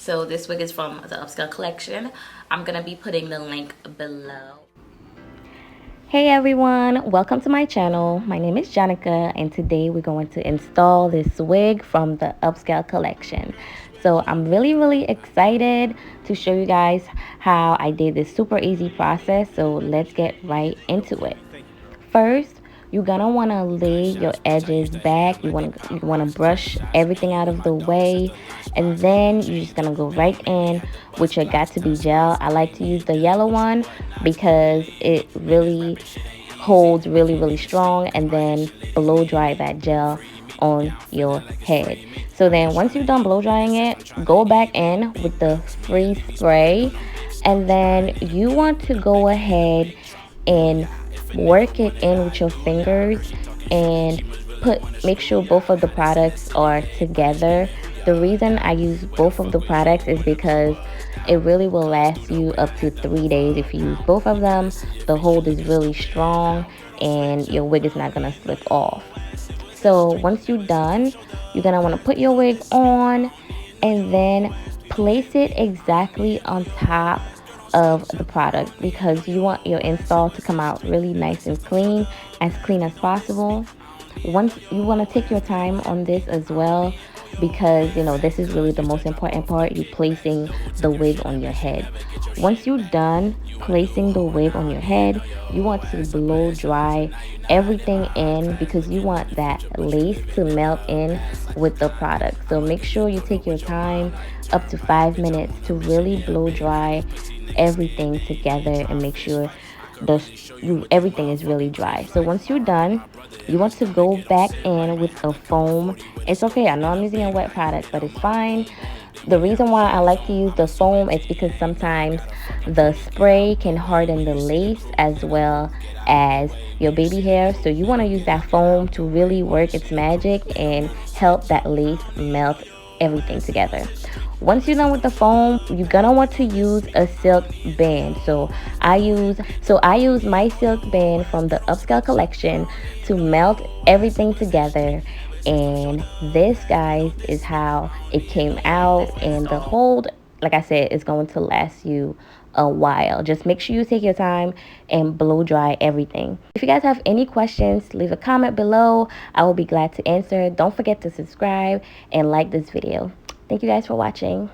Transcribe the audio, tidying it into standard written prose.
So this wig is from the Upscale collection. I'm gonna be putting the link below. Hey everyone, welcome to my channel. My name is Jennyca, and today we're going to install this wig from the Upscale collection. So I'm really excited to show you guys how I did this super easy process. So let's get right into it. First, you're gonna want to lay your edges back. You want to brush everything out of the way, and then you're just gonna go right in with your got to be gel. I like to use the yellow one because it really holds really strong, and then blow dry that gel on your head. So then once you're done blow drying it, go back in with the free spray, and then you want to go ahead and work it in with your fingers and make sure both of the products are together. The reason I use both of the products is because it really will last you up to 3 days if you use both of them. The hold is really strong and your wig is not gonna slip off. So once you're done, you're gonna want to put your wig on and then place it exactly on top of the product, because you want your install to come out really nice and clean as possible. Once you want to take your time on this as well, because you know this is really the most important part, you placing the wig on your head. Once you're done placing the wig on your head, you want to blow dry everything in, because you want that lace to melt in with the product. So make sure you take your time, up to 5 minutes, to really blow dry everything together and make sure everything is really dry. So once you're done, you want to go back in with a foam. It's okay, I know I'm using a wet product, but it's fine. The reason why I like to use the foam is because sometimes the spray can harden the lace as well as your baby hair. So you want to use that foam to really work its magic and help that lace melt everything together. Once you're done with the foam, you're gonna want to use a silk band. So I use my silk band from the Upscale collection to melt everything together. And this, guys, is how it came out. And the hold, like I said, is going to last you a while. Just make sure you take your time and blow dry everything. If you guys have any questions, leave a comment below. I will be glad to answer. Don't forget to subscribe and like this video. Thank you guys for watching.